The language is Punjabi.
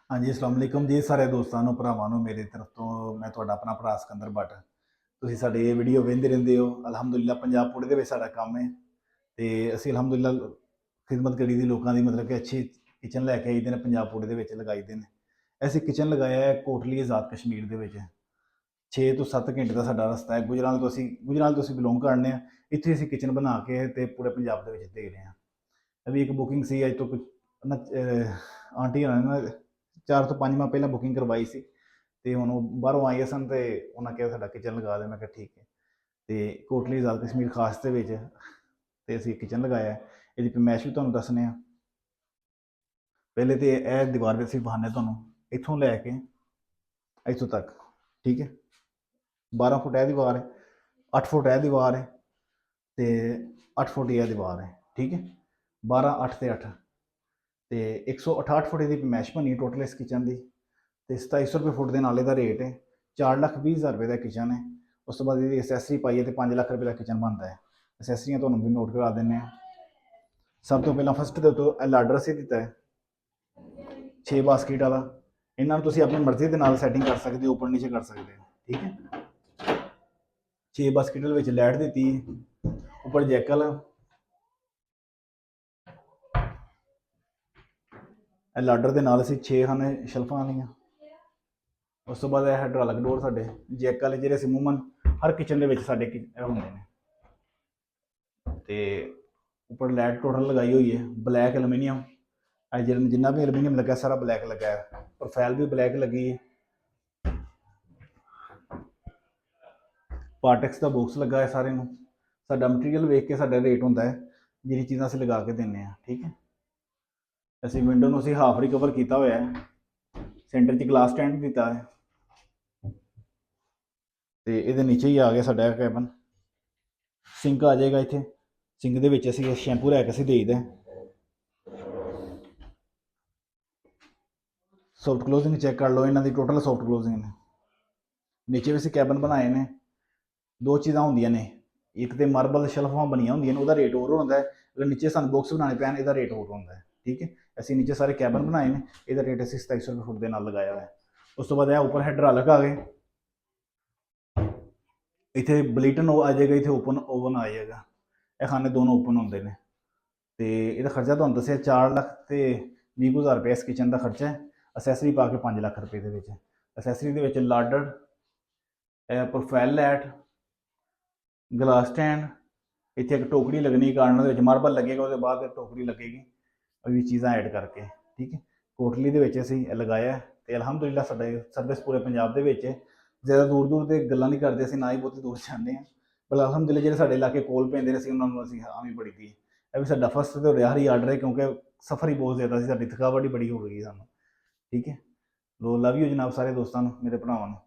हाँ जी, अस्सलाम वालेकुम जी सारे दोस्तां नूं भरावां नूं मेरी तरफ तो मैं तुहाडा अपना भरा सिकंदर भट्ट। ਤੁਸੀਂ ਸਾਡੇ ਇਹ ਵੀਡੀਓ ਵੇਖਦੇ ਰਹਿੰਦੇ ਹੋ। ਅਲਹਮਦੁਲਿਲਾ ਪੰਜਾਬ ਪੁਣੇ ਦੇ ਵਿੱਚ ਸਾਡਾ ਕੰਮ ਹੈ ਤੇ ਅਸੀਂ ਅਲਹਮਦੁਲਿਲਾ ਖਿਦਮਤ ਕਰੀ ਦੀ ਲੋਕਾਂ ਦੀ, ਮਤਲਬ ਕਿ ਅੱਛੀ ਕਿਚਨ ਲੈ ਕੇ ਆਈਦੇ ਨੇ ਪੰਜਾਬ ਪੁਣੇ ਦੇ ਵਿੱਚ ਲਗਾਈਦੇ ਨੇ। ਅਸੀਂ ਕਿਚਨ ਲਗਾਇਆ ਹੈ ਕੋਟਲੀ ਆਜ਼ਾਦ ਕਸ਼ਮੀਰ ਦੇ ਵਿੱਚ। 6 ਤੋਂ 7 ਘੰਟੇ ਦਾ ਸਾਡਾ ਰਸਤਾ ਹੈ। ਗੁਜਰਾਲ ਤੋਂ ਅਸੀਂ ਬਿਲੋਂਗ ਕਰਨੇ ਆ। ਇੱਥੇ ਅਸੀਂ ਕਿਚਨ ਬਣਾ ਕੇ ਤੇ ਪੂਰੇ ਪੰਜਾਬ ਦੇ ਵਿੱਚ ਦੇ ਰਹੇ ਹਾਂ। ਅਭੀ ਇੱਕ ਬੁਕਿੰਗ ਸੀ ਅੱਜ ਤੋਂ ਕੁਝ ਆਂਟੀ ਹੋਣਾ ਨੇ 4 ਤੋਂ 5 ਮਾਹ ਪਹਿਲਾਂ ਬੁਕਿੰਗ ਕਰਵਾਈ ਸੀ ਤੇ ਹੁਣ ਉਹ ਬਾਹਰੋਂ ਆਏ ਸਨ ਤੇ ਉਹਨਾਂ ਕਿਹਾ ਸਾਡਾ ਕਿਚਨ ਲਗਾ ਦੇ। ਮੈਂ ਕਿਹਾ ਠੀਕ ਹੈ। ਤੇ ਕੋਟਲੀ ਆਜ਼ਾਦ ਕਸ਼ਮੀਰ ਖਾਸ ਦੇ ਵਿੱਚ ਤੇ ਅਸੀਂ ਕਿਚਨ ਲਗਾਇਆ। ਇਹਦੀ ਪਮੈਸ਼ ਵੀ ਤੁਹਾਨੂੰ ਦੱਸਣੇ ਆ। ਪਹਿਲੇ ਤੇ ਇਹ ਦੀਵਾਰ ਦੇ ਅਸੀਂ ਬਹਾਨੇ ਤੁਹਾਨੂੰ ਇੱਥੋਂ ਲੈ ਕੇ ਇੱਥੋਂ ਤੱਕ, ਠੀਕ ਹੈ। 12 ਫੁੱਟ ਇਹ ਦੀਵਾਰ ਹੈ, 8 ਫੁੱਟ ਇਹ ਦੀਵਾਰ ਹੈ ਤੇ 8 ਫੁੱਟ ਇਹ ਦੀਵਾਰ ਹੈ, ਠੀਕ ਹੈ। 12 8 ਤੇ 8 ਤੇ 168 ਫੁੱਟ ਦੀ ਪਮੈਸ਼ ਬਣੀ ਟੋਟਲ ਇਸ ਕਿਚਨ ਦੀ ਤੇ 2700 ਰੁਪਏ ਫੁੱਟ ਦੇ ਨਾਲ ਇਹਦਾ ਰੇਟ ਹੈ। 4,20,000 ਰੁਪਏ ਦਾ ਕਿਚਨ ਹੈ। ਉਸ ਤੋਂ ਬਾਅਦ ਇਹਦੀ ਅਸੈਸਰੀ ਪਾਈਏ ਤੇ 5 ਲੱਖ ਰੁਪਏ ਦਾ ਕਿਚਨ ਬਣਦਾ ਹੈ। ਅਸੈਸਰੀਆਂ ਤੁਹਾਨੂੰ ਵੀ ਨੋਟ ਕਰਾ ਦਿੰਦੇ ਹਾਂ। ਸਭ ਤੋਂ ਪਹਿਲਾਂ ਫਸਟ ਦੇ ਉੱਤੋਂ ਇਹ ਲਾਡਰ ਅਸੀਂ ਦਿੱਤਾ ਹੈ 6 ਬਾਸਕਿਟ ਵਾਲਾ। ਇਹਨਾਂ ਨੂੰ ਤੁਸੀਂ ਆਪਣੀ ਮਰਜ਼ੀ ਦੇ ਨਾਲ ਸੈਟਿੰਗ ਕਰ ਸਕਦੇ ਹੋ, ਉੱਪਰ ਨੀਚੇ ਕਰ ਸਕਦੇ ਹੋ, ਠੀਕ ਹੈ। 6 ਬਾਸਕਿਟ ਵਿੱਚ ਲਾਈਟ ਦਿੱਤੀ, ਉੱਪਰ ਜੈਕਲ, ਇਹ ਲਾਡਰ ਦੇ ਨਾਲ ਅਸੀਂ 6 ਹਨ ਸ਼ੈਲਫਾਂ ਵਾਲੀਆਂ। ਉਸ ਤੋਂ ਬਾਅਦ ਇਹ ਹਾਈਡ੍ਰੋਲਿਕ ਡੋਰ ਸਾਡੇ ਜੈਕ ਵਾਲੇ ਜਿਹੜੇ ਅਸੀਂ ਮੂਮਨ ਹਰ ਕਿਚਨ ਦੇ ਵਿੱਚ ਸਾਡੇ ਹੁੰਦੇ ਨੇ। ਤੇ ਉੱਪਰ ਲਾਈਟ ਟੋਟਲ ਲਗਾਈ ਹੋਈ ਹੈ ਬਲੈਕ ਐਲੂਮੀਨੀਅਮ। ਜਿੰਨਾ ਵੀ ਐਲੂਮੀਨੀਅਮ ਲੱਗਾ ਸਾਰਾ ਬਲੈਕ ਲੱਗਾ ਹੈ। ਪ੍ਰੋਫਾਈਲ ਵੀ ਬਲੈਕ ਲੱਗੀ ਹੈ। ਪਾਰਟੈਕਸ ਦਾ ਬਾਕਸ ਲੱਗਾ ਹੈ ਸਾਰੇ ਨੂੰ। ਸਾਡਾ ਮਟੀਰੀਅਲ ਵੇਖ ਕੇ ਸਾਡਾ ਰੇਟ ਹੁੰਦਾ ਹੈ ਜਿਹੜੀ ਚੀਜ਼ਾਂ ਅਸੀਂ ਲਗਾ ਕੇ ਦਿੰਦੇ ਹਾਂ, ਠੀਕ ਹੈ। ਅਸੀਂ ਵਿੰਡੋ ਨੂੰ ਅਸੀਂ ਹਾਫ ਰਿਕਵਰ ਕੀਤਾ ਹੋਇਆ ਹੈ। ਸੈਂਟਰ 'ਚ ਗਲਾਸ ਸਟੈਂਡ ਦਿੱਤਾ ਹੈ ਤੇ ਇਹਦੇ ਨੀਚੇ ਹੀ ਆ ਗਿਆ ਸਾਡਾ ਕੈਬਨ। ਸਿੰਕ ਆ ਜਾਏਗਾ ਇੱਥੇ। ਸਿੰਕ ਦੇ ਵਿੱਚ ਅਸੀਂ ਸ਼ੈਂਪੂ ਲੈ ਕੇ ਅਸੀਂ ਦੇਈਦਾ। ਸੌਫਟ ਕਲੋਜ਼ਿੰਗ ਚੈੱਕ ਕਰ ਲਓ, ਇਹਨਾਂ ਦੀ ਟੋਟਲ ਸੌਫਟ ਕਲੋਜ਼ਿੰਗ ਨੇ। ਨੀਚੇ ਵੀ ਅਸੀਂ ਕੈਬਨ ਬਣਾਏ ਨੇ। ਦੋ ਚੀਜ਼ਾਂ ਹੁੰਦੀਆਂ ਨੇ, ਇੱਕ ਤੇ ਮਾਰਬਲ ਸ਼ੈਲਫਾਂ ਬਣੀਆਂ ਹੁੰਦੀਆਂ ਨੇ, ਉਹਦਾ ਰੇਟ ਹੋਰ ਹੁੰਦਾ ਹੈ। ਅਗਰ ਨੀਚੇ ਸਾਨੂੰ ਬਾਕਸ ਬਣਾਉਣੇ ਪੈਣ ਇਹਦਾ ਰੇਟ ਹੋਰ ਹੁੰਦਾ ਹੈ, ਠੀਕ ਹੈ। ਅਸੀਂ ਨੀਚੇ ਸਾਰੇ ਕੈਬਨ ਬਣਾਏ ਨੇ, ਇਹਦਾ ਰੇਟ ਅਸੀਂ 2700 ਰੁਪਏ ਫੁੱਟ ਦੇ ਨਾਲ ਲਗਾਇਆ ਹੋਇਆ। ਉਸ ਤੋਂ ਬਾਅਦ ਇਹ ਉੱਪਰ ਹਾਈਡ੍ਰੋਲਿਕ ਆ ਗਏ। ਇੱਥੇ ਬਲੀਟਨ ਆ ਜਾਏਗਾ, ਇੱਥੇ ਓਪਨ ਓਵਨ ਆ ਜਾਏਗਾ। ਇਹ ਖਾਨੇ ਦੋਨੋਂ ਓਪਨ ਹੁੰਦੇ ਨੇ ਤੇ ਇਹਦਾ ਖਰਚਾ ਤੁਹਾਨੂੰ ਦੱਸਿਆ 4 ਲੱਖ ਤੇ 20,000 ਰੁਪਏ ਇਸ ਕਿਚਨ ਦਾ ਖਰਚਾ ਹੈ। ਅਸੈਸਰੀ ਪਾ ਕੇ 5 ਲੱਖ ਰੁਪਏ ਦੇ ਵਿੱਚ। ਅਸੈਸਰੀ ਦੇ ਵਿੱਚ ਲਾਡਰ, ਪ੍ਰੋਫਾਈਲ ਲਾਈਟ, ਗਲਾਸ ਸਟੈਂਡ, ਇੱਥੇ ਇੱਕ ਟੋਕਰੀ ਲੱਗਣੀ ਕਾਰਨਰ ਦੇ ਵਿੱਚ, ਮਾਰਬਲ ਲੱਗੇਗਾ ਉਹਦੇ ਬਾਅਦ ਟੋਕਰੀ ਲੱਗੇਗੀ। ਉਹ ਵੀ ਚੀਜ਼ਾਂ ਐਡ ਕਰਕੇ, ਠੀਕ ਹੈ। ਕੋਟਲੀ ਦੇ ਵਿੱਚ ਅਸੀਂ ਲਗਾਇਆ ਤੇ ਅਲਹਮਦੁਲਿਲਾ ਸਾਡੇ ਸਰਵਿਸ ਪੂਰੇ ਪੰਜਾਬ ਦੇ ਵਿੱਚ। ਜ਼ਿਆਦਾ ਦੂਰ ਦੂਰ ਤੇ ਗੱਲਾਂ ਨਹੀਂ ਕਰਦੇ ਅਸੀਂ, ਨਾ ਹੀ ਬਹੁਤੀ ਦੂਰ ਜਾਂਦੇ ਹਾਂ। ਪਰ ਅਲਹਮਦੁਲਿਲਾ ਜਿਹੜੇ ਸਾਡੇ ਇਲਾਕੇ ਕੋਲ ਪੈਂਦੇ ਨੇ ਅਸੀਂ ਉਹਨਾਂ ਨੂੰ ਅਸੀਂ ਆਮੀ ਬੜੀ ਦੀ। ਇਹ ਵੀ ਸਾਡਾ ਫਸਟ ਤੇ ਰਿਹਾ ਹੀ ਆਰਡਰ ਹੈ ਕਿਉਂਕਿ ਸਫ਼ਰ ਹੀ ਬਹੁਤ ਜ਼ਿਆਦਾ ਸੀ, ਸਾਡੀ ਥਕਾਵਟ ਹੀ ਬੜੀ ਹੋ ਗਈ ਸਾਨੂੰ, ਠੀਕ ਹੈ। ਲੋ ਲਵ ਯੂ ਜਨਾਬ ਸਾਰੇ ਦੋਸਤਾਂ ਨੂੰ, ਮੇਰੇ ਭਰਾਵਾਂ ਨੂੰ।